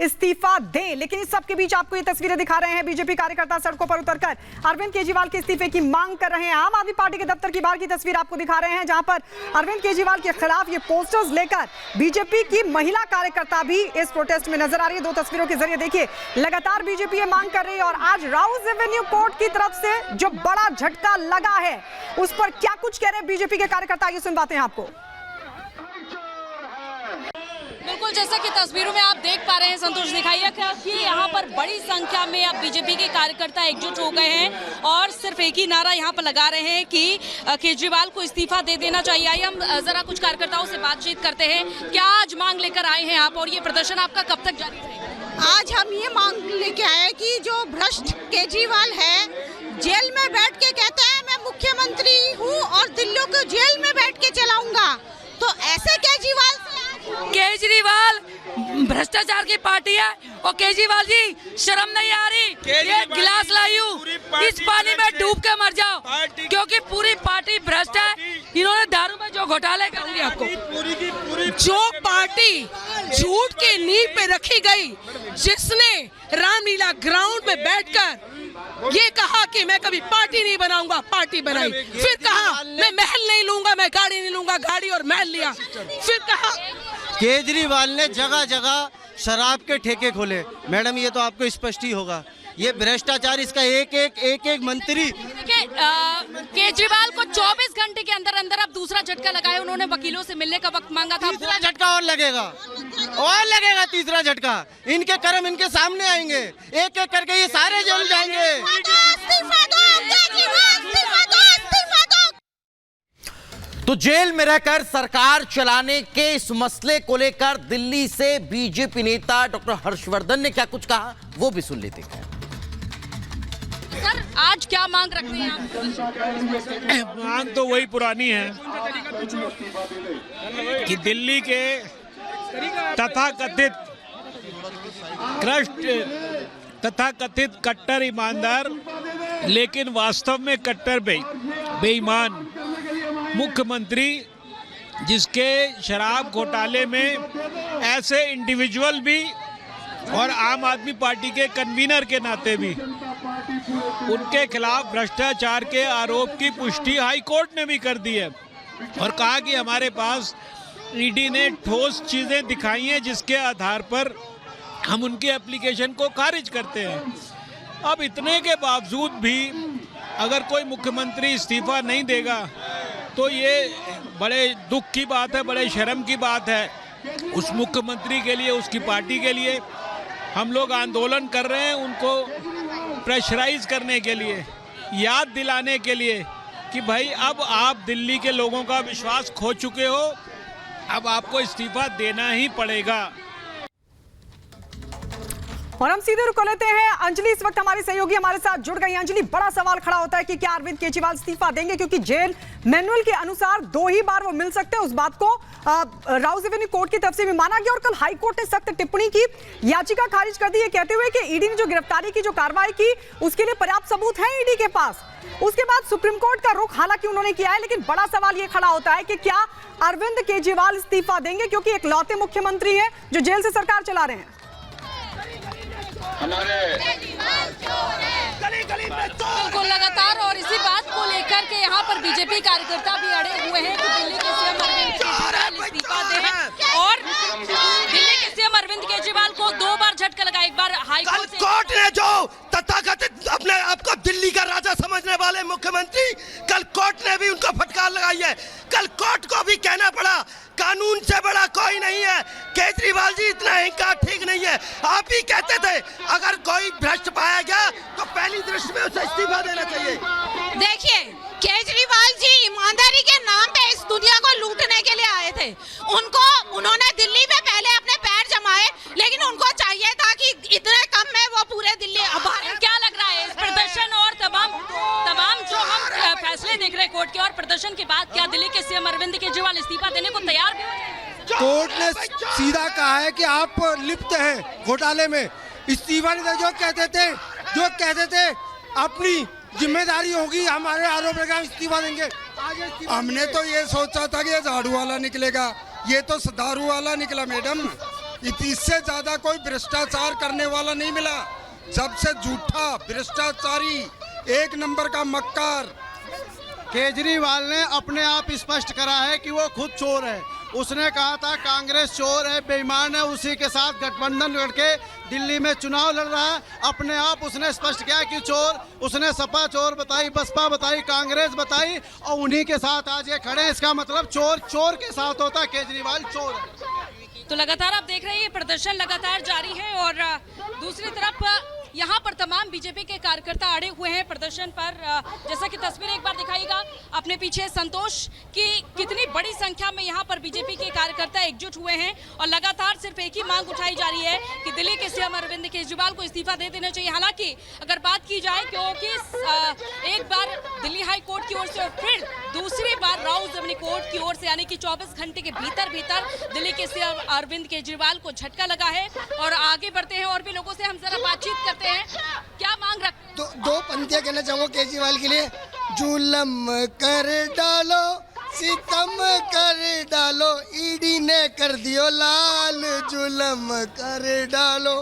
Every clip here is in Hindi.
इस्तीफा दें। लेकिन इस सब के बीच आपको ये तस्वीरें दिखा रहे हैं, बीजेपी कार्यकर्ता सड़कों पर उतरकर अरविंद केजरीवाल के इस्तीफे की मांग कर रहे हैं। आम आदमी पार्टी के दफ्तर की बाहर की तस्वीर आपको दिखा रहे हैं, जहां पर अरविंद केजरीवाल के खिलाफ ये पोस्टर्स लेकर बीजेपी की महिला कार्यकर्ता भी इस प्रोटेस्ट में नजर आ रही है। दो तस्वीरों के जरिए देखिए, लगातार बीजेपी ये मांग कर रही है। और आज राउज एवेन्यू कोर्ट की तरफ से जो बड़ा झटका लगा है, उस पर क्या कुछ कह रहे हैं बीजेपी के कार्यकर्ता, ये सुनवाते हैं आपको। बिल्कुल, जैसा कि तस्वीरों में आप देख पा रहे हैं संतोष, दिखाइए कि यहाँ पर बड़ी संख्या में अब बीजेपी के कार्यकर्ता एकजुट हो गए हैं और सिर्फ एक ही नारा यहाँ पर लगा रहे हैं कि केजरीवाल को इस्तीफा दे देना चाहिए। आइए हम जरा कुछ कार्यकर्ताओं से बातचीत करते हैं। क्या आज मांग लेकर आए हैं आप, और ये प्रदर्शन आपका कब तक जारी रहेगा? आज हम ये मांग लेके आए कि जो भ्रष्ट केजरीवाल है, जेल में बैठ के कहते हैं मैं मुख्यमंत्री हूँ और दिल्ली को जेल में बैठ के चलाऊंगा, तो ऐसे केजरीवाल भ्रष्टाचार की पार्टी है। और केजरीवाल जी, शर्म नहीं आ रही? ये गिलास लाई हूँ, इस पानी में डूब के मर जाओ, क्योंकि पूरी पार्टी भ्रष्ट है। इन्होंने दारू में जो घोटाले करेंगे आपको, जो पार्टी झूठ के नींव पे रखी गई, जिसने रामलीला ग्राउंड में बैठकर ये कहा कि मैं कभी पार्टी नहीं बनाऊंगा, पार्टी बनाई, फिर कहा मैं महल नहीं लूंगा, मैं गाड़ी नहीं लूंगा, गाड़ी और महल लिया, फिर कहा। केजरीवाल ने जगह जगह शराब के ठेके खोले। मैडम, ये तो आपको स्पष्ट ही होगा, ये भ्रष्टाचार, इसका एक मंत्री। देखिए, केजरीवाल को 24 घंटे के अंदर अंदर अब दूसरा झटका लगाया। उन्होंने वकीलों से मिलने का वक्त मांगा था, तीसरा झटका और लगेगा तीसरा झटका। इनके कर्म इनके सामने आएंगे, एक एक करके ये सारे जेल जाएंगे। तो जेल में रहकर सरकार चलाने के इस मसले को लेकर दिल्ली से बीजेपी नेता डॉक्टर हर्षवर्धन ने क्या कुछ कहा, वो भी सुन लेते हैं। सर, आज क्या मांग रखते हैं आप? मांग तो वही पुरानी है कि दिल्ली के तथाकथित कट्टर ईमानदार लेकिन वास्तव में कट्टर बेईमान मुख्यमंत्री, जिसके शराब घोटाले में ऐसे इंडिविजुअल भी और आम आदमी पार्टी के कन्वीनर के नाते भी उनके खिलाफ भ्रष्टाचार के आरोप की पुष्टि हाई कोर्ट ने भी कर दी है और कहा कि हमारे पास ईडी ने ठोस चीजें दिखाई हैं जिसके आधार पर हम उनके एप्लीकेशन को खारिज करते हैं। अब इतने के बावजूद भी अगर कोई मुख्यमंत्री इस्तीफा नहीं देगा तो ये बड़े दुख की बात है, बड़े शर्म की बात है उस मुख्यमंत्री के लिए, उसकी पार्टी के लिए। हम लोग आंदोलन कर रहे हैं उनको प्रेशराइज करने के लिए, याद दिलाने के लिए कि भाई अब आप दिल्ली के लोगों का विश्वास खो चुके हो, अब आपको इस्तीफा देना ही पड़ेगा। और हम सीधे रुक लेते हैं। अंजलि इस वक्त हमारी सहयोगी हमारे साथ जुड़ गई। अंजलि, बड़ा सवाल खड़ा होता है कि क्या अरविंद केजरीवाल इस्तीफा देंगे, क्योंकि जेल मैनुअल के अनुसार 2 ही बार वो मिल सकते हैं। उस बात को राउज एवेन्यू कोर्ट की तरफ से भी माना गया और कल हाई कोर्ट ने सख्त टिप्पणी की, याचिका खारिज कर दी है, कहते हुए कि ईडी ने जो गिरफ्तारी की, जो कार्रवाई की, उसके लिए पर्याप्त सबूत है ईडी के पास। उसके बाद सुप्रीम कोर्ट का रुख हालांकि उन्होंने किया है, लेकिन बड़ा सवाल यह खड़ा होता है कि क्या अरविंद केजरीवाल इस्तीफा देंगे, क्योंकि एक लौते मुख्यमंत्री हैं जो जेल से सरकार चला रहे हैं। बिल्कुल, लगातार और इसी बात को लेकर के यहाँ पर बीजेपी कार्यकर्ता भी अड़े हुए हैं कि दिल्ली के सीएम अरविंद केजरीवाल इस्तीफा दें और दिल्ली के सीएम अरविंद केजरीवाल को 2 बार झटका लगा। एक बार हाईकोर्ट कोर्ट ने जो तथाकथित अपने आपको दिल्ली का राजा समझने वाले मुख्यमंत्री, कल कोर्ट ने भी उनको फटकार लगाई है। कल कोर्ट को भी कहना पड़ा कानून से बड़ा कोई नहीं है। केजरीवाल जी, इतना अहंकार ठीक नहीं है। आप ही कहते थे अगर कोई भ्रष्ट पाया गया तो पहली दृष्टि में उसे इस्तीफा देना चाहिए। देखिए, केजरीवाल जी ईमानदारी के नाम पे इस दुनिया को लूटने के लिए आए थे। उन्होंने दिल्ली में पहले अपने पैर जमाए, लेकिन उनको चाहिए था कि इतने कम में वो पूरे दिल्ली। क्या लग रहा है इस प्रदर्शन और तमाम जो हम फैसले देख रहे हैं कोर्ट के और प्रदर्शन के बाद, क्या दिल्ली के सीएम अरविंद केजरीवाल इस्तीफा देने को तैयार भी हो जाएंगे? कोर्ट ने सीधा कहा है कि आप लिप्त हैं घोटाले में, इस्तीफा नहीं। जो कहते थे अपनी जिम्मेदारी होगी, हमारे आरोप लगा इस्तीफा देंगे। हमने तो ये सोचा था कि ये झाड़ू वाला निकलेगा, ये तो दारू वाला निकला। मैडम, इससे ज्यादा कोई भ्रष्टाचार करने वाला नहीं मिला। सबसे झूठा भ्रष्टाचारी, एक नंबर का मक्कार। केजरीवाल ने अपने आप स्पष्ट करा है कि वो खुद चोर है। उसने कहा था कांग्रेस चोर है, बेईमान है, उसी के साथ गठबंधन करके दिल्ली में चुनाव लड़ रहा है। अपने आप उसने स्पष्ट किया कि चोर, उसने सपा चोर बताई, बसपा बताई, कांग्रेस बताई और उन्हीं के साथ आज ये खड़े हैं। इसका मतलब चोर चोर के साथ होता है, केजरीवाल चोर है। तो लगातार आप देख रहे हैं ये प्रदर्शन लगातार जारी है और दूसरी तरफ यहाँ पर तमाम बीजेपी के कार्यकर्ता अड़े हुए हैं प्रदर्शन पर। जैसा कि तस्वीर एक बार दिखाइएगा अपने पीछे संतोष की कितनी बड़ी संख्या में यहाँ पर बीजेपी के कार्यकर्ता एकजुट हुए हैं और लगातार सिर्फ एक ही मांग उठाई जा रही है कि दिल्ली के सीएम अरविंद केजरीवाल को इस्तीफा दे देना चाहिए। हालांकि अगर बात की जाए क्योंकि एक बार दिल्ली हाई कोर्ट की ओर से और फिर दूसरी बार राउज एवेन्यू कोर्ट की ओर से यानी कि 24 घंटे के भीतर दिल्ली के सीएम अरविंद केजरीवाल को झटका लगा है। और आगे बढ़ते हैं और भी लोगों से हम जरा बातचीत करते हैं, क्या मांग रखते हैं? दो पंक्तियां कहना चाहूँगा केजरीवाल के लिए। जुल्म कर डालो, सितम कर डालो, ईडी ने कर दियो लाल। जुल्म कर डालो,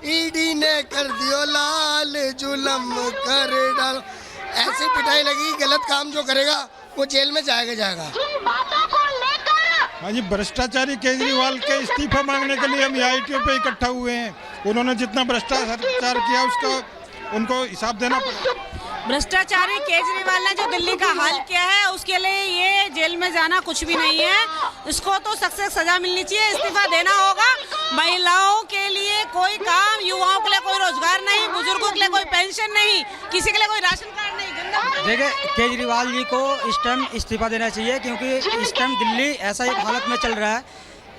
ईडी ने कर दियो लाल। जुल्म कर डालो। ऐसी पिटाई लगी, गलत काम जो करेगा वो जेल में जाएगा। हाँ जी, भ्रष्टाचारी केजरीवाल के इस्तीफा मांगने के लिए हम IIT पे इकट्ठा हुए हैं। उन्होंने जितना भ्रष्टाचार किया उसका उनको हिसाब देना पड़ेगा। भ्रष्टाचारी केजरीवाल ने जो दिल्ली का हाल किया है उसके लिए ये जेल में जाना कुछ भी नहीं है। इसको तो सख्त से सजा मिलनी चाहिए, इस्तीफा देना होगा। महिलाओं के लिए कोई काम, युवाओं के लिए कोई रोजगार नहीं, बुजुर्गों के लिए कोई पेंशन नहीं, किसी के लिए कोई राशन कार्ड नहीं। देखिए, केजरीवाल जी को इस टाइम इस्तीफा देना चाहिए क्योंकि इस टाइम दिल्ली ऐसा एक हालत में चल रहा है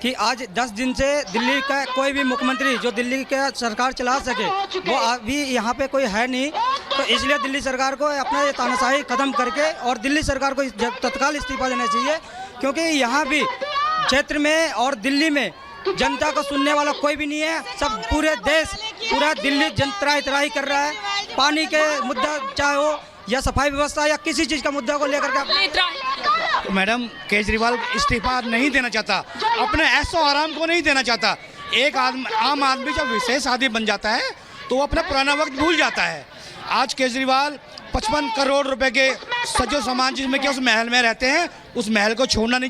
कि आज 10 दिन से दिल्ली का कोई भी मुख्यमंत्री जो दिल्ली का सरकार चला सके वो अभी यहाँ पे कोई है नहीं। तो इसलिए दिल्ली सरकार को अपना ये तानाशाही खत्म करके और दिल्ली सरकार को तत्काल इस्तीफा देना चाहिए क्योंकि यहाँ भी क्षेत्र में और दिल्ली में जनता को सुनने वाला कोई भी नहीं है। सब पूरे देश, पूरा दिल्ली त्राही कर रहा है। पानी के मुद्दा चाहे हो या सफाई व्यवस्था या किसी चीज़ का मुद्दा को लेकर के मैडम केजरीवाल इस्तीफा नहीं देना चाहता, अपने ऐशो आराम को नहीं देना चाहता। एक आम आदमी जब विशेष आदमी बन जाता है तो वो अपना पुराना वक्त भूल जाता है। आज केजरीवाल 55 करोड़ रुपए के सजो सामान जिसमें कि उस महल में रहते हैं, उस महल को छोड़ना नहीं